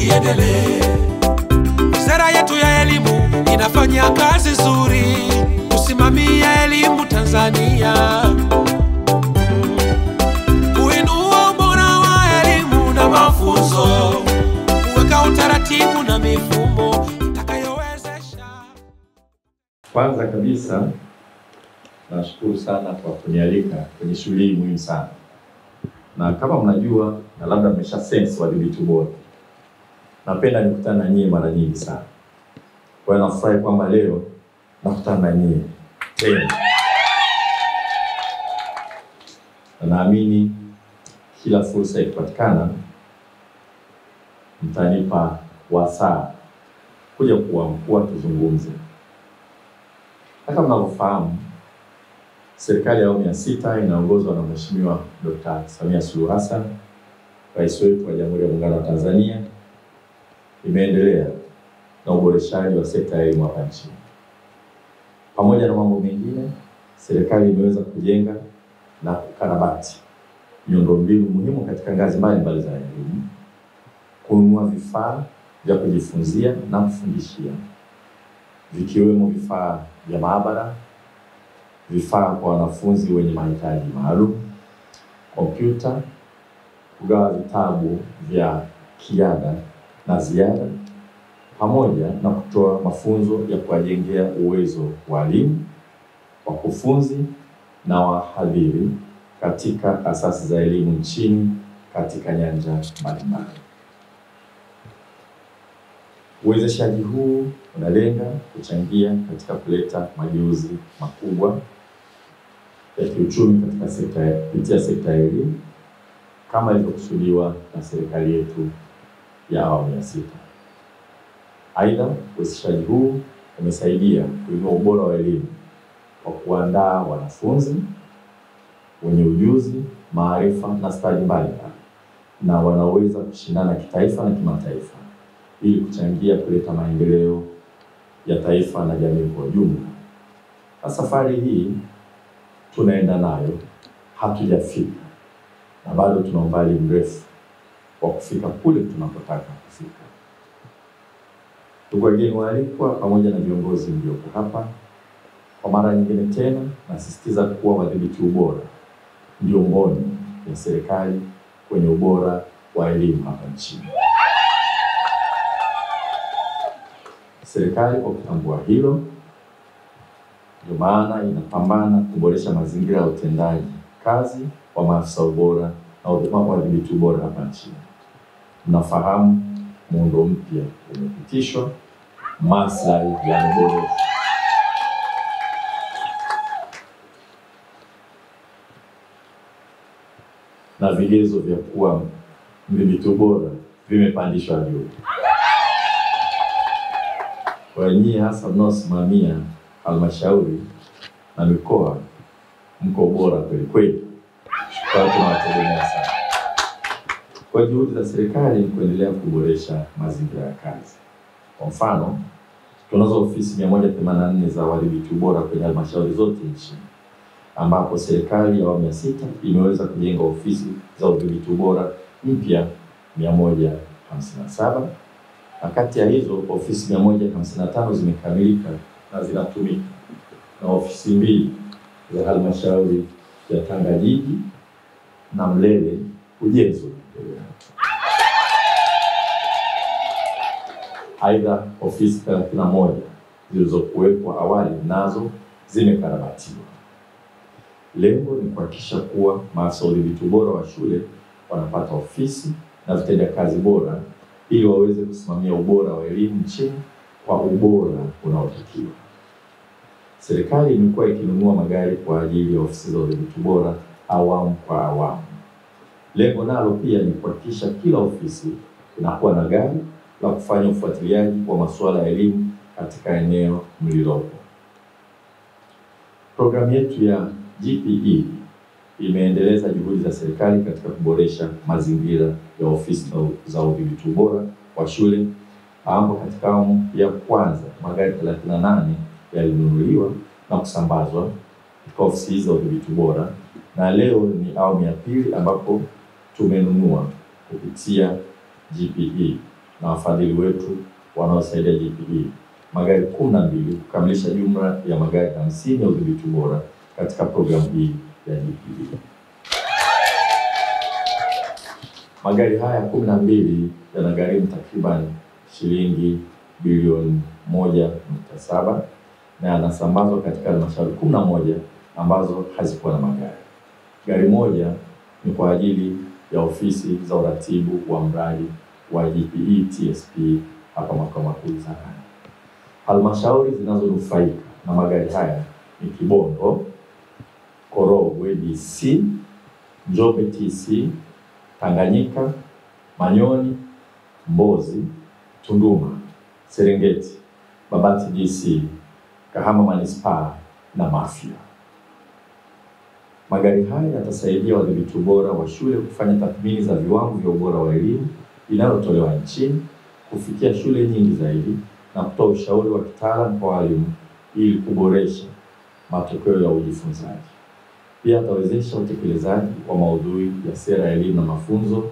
iendelee. Sera yetu ya elimu inafanya kazi nzuri kusimamia elimu Tanzania, kuinua ubora wa elimu na mafunzo, kuweka utaratibu na mifumo itakayowezesha. Kwanza kabisa nashukuru sana kwa kunialika kwenye shughuli hii muhimu sana. Na kama mnajua na labda mmesha sense wadhibiti ubora, napenda nikutane na nyie mara nyingi sana. Kwa hiyo nafurahi kwamba leo nakutana na nyie tena. Na naamini kila fursa ikipatikana mtanipa wasaa kuja kuwa tuzungumze. Kama mnavyofahamu, serikali ya awamu ya 6 inaongozwa na Mheshimiwa Dr. Samia Suluhu Hassan, Rais wetu wa Jamhuri ya Muungano wa Tanzania, imeendelea na uboreshaji wa sekta ya elimu hapa nchini. Pamoja na mambo mengine, serikali imeweza kujenga na kukarabati miundombinu muhimu katika ngazi mbalimbali za elimu, kununua vifaa vya kujifunzia na kufundishia, vikiwemo vifaa vya maabara, vifaa kwa wanafunzi wenye mahitaji maalum, kompyuta, kugawa vitabu vya kiada na ziada, pamoja na kutoa mafunzo ya kuwajengea uwezo walimu, wakufunzi na wahadhiri katika asasi za elimu nchini katika nyanja mbalimbali. Uwezeshaji huu unalenga kuchangia katika kuleta mageuzi makubwa ya kiuchumi katika sekta ya elimu kama ilivyokusudiwa na serikali yetu ya awamu ya 6. Aidha, uwezeshaji huu umesaidia kuinua ubora wa elimu kwa kuandaa wanafunzi wenye ujuzi, maarifa na stadi mbalimbali na wanaweza kushindana kitaifa na kimataifa ili kuchangia kuleta maendeleo ya taifa na jamii kwa ujumla. Na safari hii tunaenda nayo, hatujafika na bado tuna umbali mrefu wa kufika kule tunapotaka kufika. Ndugu wageni waalikwa pamoja na viongozi mlioko hapa, kwa mara nyingine tena nasisitiza kuwa wadhibiti ubora ndio mboni ya serikali kwenye ubora wa elimu hapa nchini. Serikali kwa kutambua hilo, ndio maana inapambana kuboresha mazingira ya utendaji kazi wa maafisa ubora na wadhibiti ubora hapa nchini. Mnafahamu muundo mpya umepitishwa, maslahi yameboreshwa. Na vigezo vya kuwa mdhibiti ubora vimepandishwa juu. Kwa nyinyi hasa mnaosimamia halmashauri na mikoa, mko bora kweli kweli. Tunawategemea sana. Kwa juhudi za serikali ni kuendelea kuboresha mazingira ya kazi. Kwa mfano, tunazo ofisi 184 za wadhibiti ubora kwenye halmashauri zote nchini, ambapo serikali ya awamu ya 6 imeweza kujenga ofisi za udhibiti ubora mpya 157, na kati ya hizo ofisi 155 zimekamilika na zinatumika, na ofisi 2 za halmashauri ya Tanga Jiji na Mlele ujenzi. Aidha, ofisi 31 zilizokuwepo awali nazo zimekarabatiwa. Lengo ni kuhakikisha kuwa maafisa udhibiti ubora wa shule wanapata ofisi na vitendea kazi bora ili waweze kusimamia ubora wa elimu nchini kwa ubora unaotakiwa. Serikali imekuwa ikinunua magari kwa ajili ya ofisi za udhibiti ubora awamu kwa awamu. Lengo nalo pia ni kuhakikisha kila ofisi inakuwa na gari la kufanya ufuatiliaji wa masuala ya elimu katika eneo mlilopo. Programu yetu ya GPE imeendeleza juhudi za serikali katika kuboresha mazingira ya ofisi za udhibiti ubora wa shule, ambapo katika awamu ya kwanza magari 38 yalinunuliwa na kusambazwa katika ofisi za udhibiti ubora, na leo ni awamu ya 2 ambapo tumenunua kupitia GPE na wafadhili wetu wanaosaidia GPE magari 12 kukamilisha jumla ya magari 50 ya udhibiti ubora katika programu hii ya GPE. Magari haya 12 yanagharimu takriban shilingi bilioni 1.7 na yanasambazwa katika halmashauri 11 ambazo hazikuwa na magari. Gari moja ni kwa ajili ya ofisi za uratibu wa mradi wa GPE TSP hapa makao makuu wizarani. Halmashauri zinazonufaika na magari haya ni Kibondo, Korogwe DC, Njombe TC, Tanganyika, Manyoni, Mbozi, Tunduma, Serengeti, Babati DC, Kahama Manispaa na Mafia. Magari haya yatasaidia wadhibiti ubora wa shule kufanya tathmini za viwango vya ubora wa elimu inayotolewa nchini, kufikia shule nyingi zaidi na kutoa ushauri wa kitaalamu kwa walimu ili kuboresha matokeo ya ujifunzaji. Pia atawezesha utekelezaji wa maudhui ya sera ya elimu na mafunzo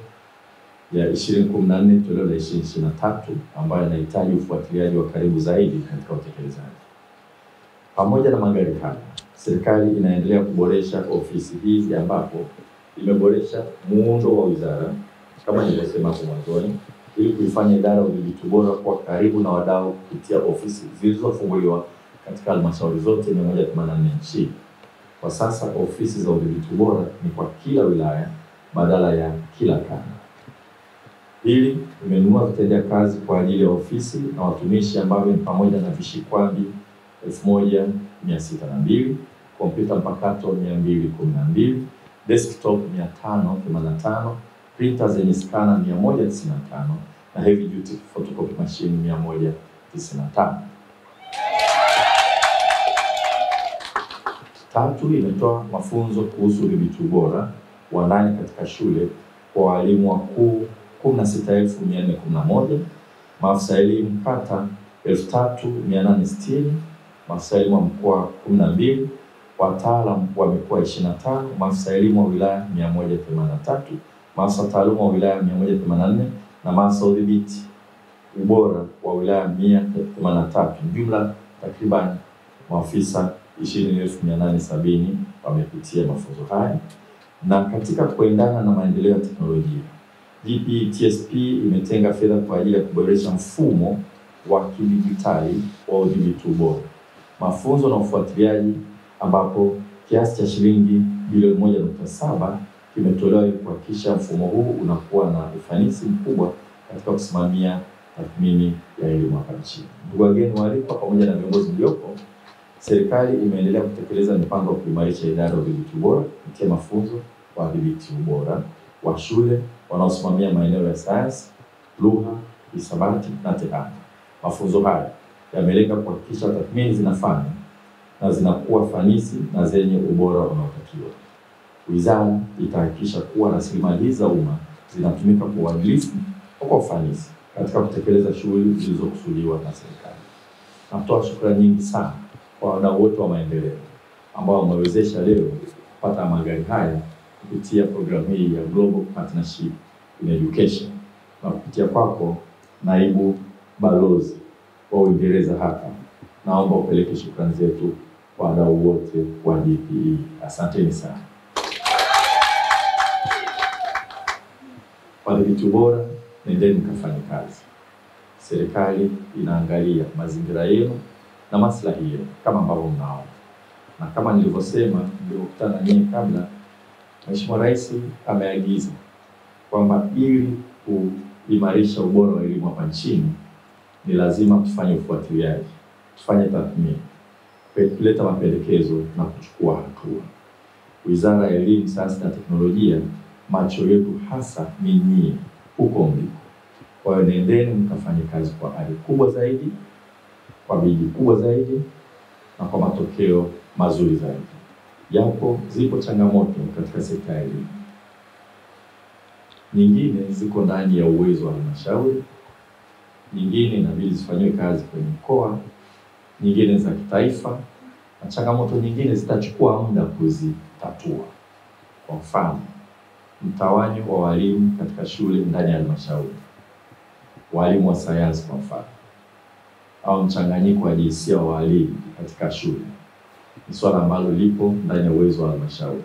ya 2014 toleo la 2023 ambayo yanahitaji ufuatiliaji wa karibu zaidi katika utekelezaji. Pamoja na magari haya, serikali inaendelea kuboresha ofisi hizi ambapo imeboresha muundo wa wizara kama nilivyosema hapo mwanzoni, ili kuifanya idara ya udhibiti ubora kwa karibu na wadau kupitia ofisi zilizofunguliwa katika halmashauri zote 184 nchini. Kwa sasa ofisi za udhibiti ubora ni kwa kila wilaya badala ya kila kanda. Pili, tumenunua vitendea kazi kwa ajili ya ofisi na watumishi ambavyo ni pamoja na vishikwambi 1602, kompyuta mpakato 212, desktop 585, printer zenye skana 195 na heavy duty photocopy machine 195. Tatu, imetoa mafunzo kuhusu udhibiti ubora wa ndani katika shule kwa walimu wakuu 16,411, maafisa elimu kata 3,860, maafisa elimu wa mkoa 12, wataalamu wa mikoa 25, maafisa elimu wa wilaya 183, maafisa taaluma wa wilaya 184 na maafisa udhibiti ubora wa wilaya 183. Jumla takriban maafisa 20,870 wamepitia mafunzo haya. Na katika kuendana na maendeleo ya teknolojia, GPE TSP imetenga fedha kwa ajili ya kuboresha mfumo wa kidijitali wa udhibiti ubora, mafunzo na ufuatiliaji, ambapo kiasi cha shilingi bilioni 1.7 kimetolewa ili kuhakikisha mfumo huu unakuwa na ufanisi mkubwa katika kusimamia tathmini ya elimu hapa nchini. Ndugu wageni waalikwa, pamoja na viongozi mliopo, serikali imeendelea kutekeleza mipango ya kuimarisha idara ya udhibiti ubora kupitia mafunzo kwa wadhibiti ubora wa shule wanaosimamia maeneo ya sayansi, lugha, hisabati na tehama. Mafunzo haya yamelenga kuhakikisha tathmini zinafanywa na zinakuwa fanisi na zenye ubora unaotakiwa. Wizara itahakikisha kuwa rasilimali hizi za umma zinatumika kwa uadilifu na kwa ufanisi katika kutekeleza shughuli zilizokusudiwa na serikali. Natoa shukrani nyingi sana kwa wadau wote wa maendeleo ambao wamewezesha leo kupata magari haya kupitia programu hii ya Global Partnership in Education, na kupitia kwako naibu balozi wa Uingereza hapa, naomba upeleke shukrani zetu kwa wadau wote wa GPE. Asanteni sana. Wadhibiti ubora, nendeni mkafanye kazi. Serikali inaangalia mazingira yenu na maslahi yenu kama ambavyo mnaona. Na kama nilivyosema nilipokutana nyinyi kabla, Mheshimiwa Rais ameagiza kwamba ili kuimarisha ubora wa elimu hapa nchini ni lazima tufanye ufuatiliaji, tufanye tathmini, kuleta mapendekezo na kuchukua hatua. Wizara ya Elimu, Sayansi na Teknolojia, macho yetu hasa ni nyinyi huko mliko. Kwa hiyo nendeni mkafanye kazi kwa ari kubwa zaidi, kwa bidii kubwa zaidi na kwa matokeo mazuri zaidi. Japo zipo changamoto katika sekta ya elimu, nyingine ziko ndani ya uwezo wa halmashauri, nyingine inabidi zifanywe kazi kwenye mkoa, nyingine za kitaifa, na changamoto nyingine zitachukua muda kuzitatua. Kwa mfano, mtawanyo wa walimu katika shule ndani ya halmashauri. walimu wa sayansi kwa mfano, au mchanganyiko wa jinsia wa walimu katika shule, ni swala ambalo lipo ndani ya uwezo wa halmashauri.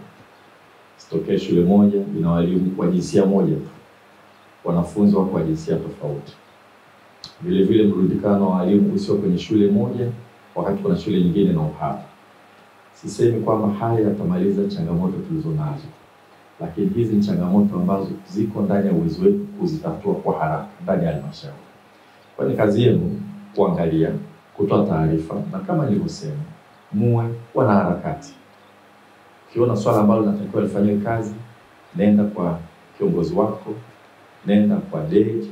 Sitokee shule moja ina walimu kwa jinsia moja tu, wanafunzi wako kwa jinsia tofauti. Vile vile mrundikano wa walimu usio kwenye shule moja wakati kuna shule nyingine na uhaba. Sisemi kwamba haya yatamaliza changamoto tulizonazo, lakini hizi ni changamoto ambazo ziko ndani ya uwezo wetu kuzitatua kwa haraka ndani ya halmashauri. Kwa ni kazi yenu kuangalia, kutoa taarifa, na kama nilivyosema, muwe wanaharakati. Ukiona swala ambalo linatakiwa lifanywe kazi, nenda kwa kiongozi wako, nenda kwa DEJ,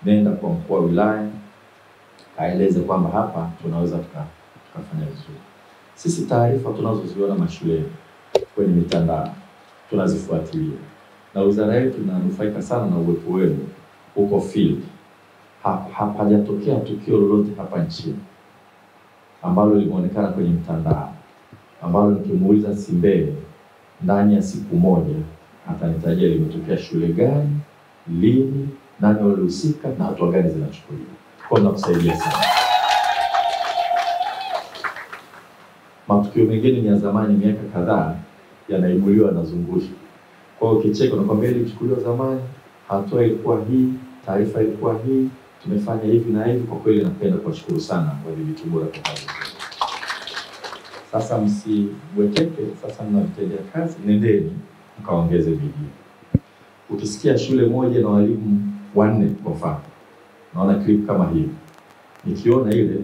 nenda kwa mkuu wa wilaya, kaeleze kwamba hapa tunaweza tukafanya vizuri. Sisi taarifa tunazoziona mashuleni kwenye mitandao tunazifuatilia, na wizara yetu inanufaika sana na uwepo wenu huko field. Hapajatokea tukio lolote hapa nchini ambalo limeonekana kwenye mtandao ambalo nikimuuliza Simbeye ndani ya siku moja atanitajia limetokea shule gani, lini, nani walihusika na hatua gani zinachukuliwa. Kwa mnakusaidia sana. Matukio mengine ni ya zamani, miaka kadhaa, yanaibuliwa na zungusho. Kwa hiyo kicheko na kwamba ilichukuliwa zamani, hatua ilikuwa hii, taarifa ilikuwa hii, tumefanya hivi na hivi. Kwa kweli napenda kuwashukuru sana wadhibiti bora kwa kazi. Sasa msiwekeke, sasa mnavitendea kazi, nendeni mkaongeze bidii. Ukisikia shule moja na walimu 4 kwa mfano, naona clip kama hii, nikiona ile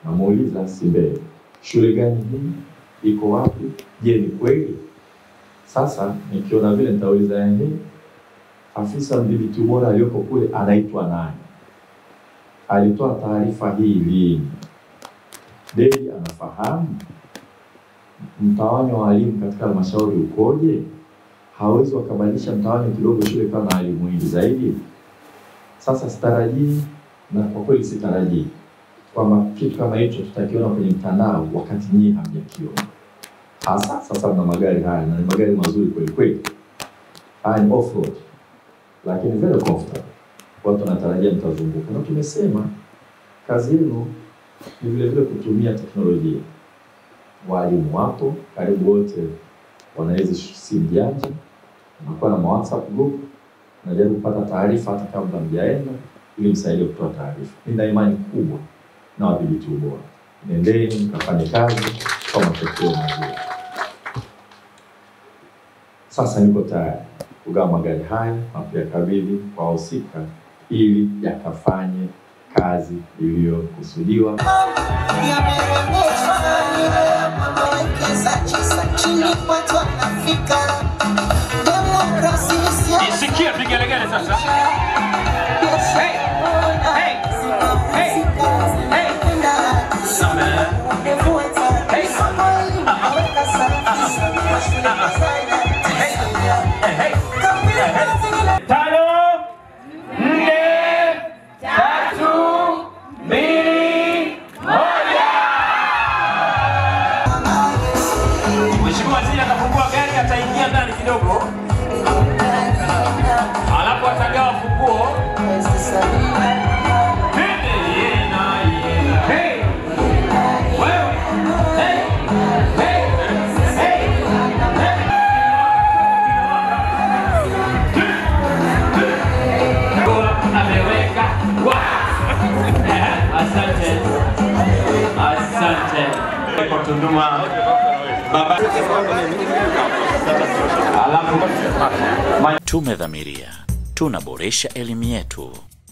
namuuliza Simbeye, shule gani hii, iko wapi, je ni kweli? Sasa nikiona vile nitauliza afisa mdhibiti ubora aliyoko kule anaitwa nani, alitoa taarifa hii lini, DEJ anafahamu, mtawanyo wa walimu katika halmashauri ukoje, hawezi wakabadilisha mtawanyo kidogo shule kama na walimu wengi zaidi. Sasa sitarajii, na kwa kweli sitarajii kwamba kitu kama hicho tutakiona kwenye mtandao wakati nyinyi hamjakiona. Hasa sasa mna magari haya, na ni magari mazuri kweli kweli, haya ni off-road, lakini very comfortable. Watu wanatarajia mtazunguka, na tumesema kazi yenu ni vile vile kutumia teknolojia. Walimu wapo karibu wote wana hizi simu janja, unakuwa na WhatsApp group, unajaribu kupata taarifa hata kabla mjaenda ili msaidie kutoa taarifa. Nina imani kubwa na wadhibiti ubora. Nendeni mkafanye kazi kwa matokeo mazuri. Sasa niko tayari kugawa magari haya na kuyakabidhi kwa wahusika ili yakafanye kazi iliyokusudiwa. Isikia vigelegele sasa. Hey! Hey! Hey! Hey! Sama. Hey! Hey! Tano, 4, 3, 2, 1. Mheshimiwa Waziri atafungua gari, ataingia ndani kidogo. Alafu atagawa funguo. Asante. Kwa Tunduma. Baba. Tumedhamiria, tunaboresha elimu yetu.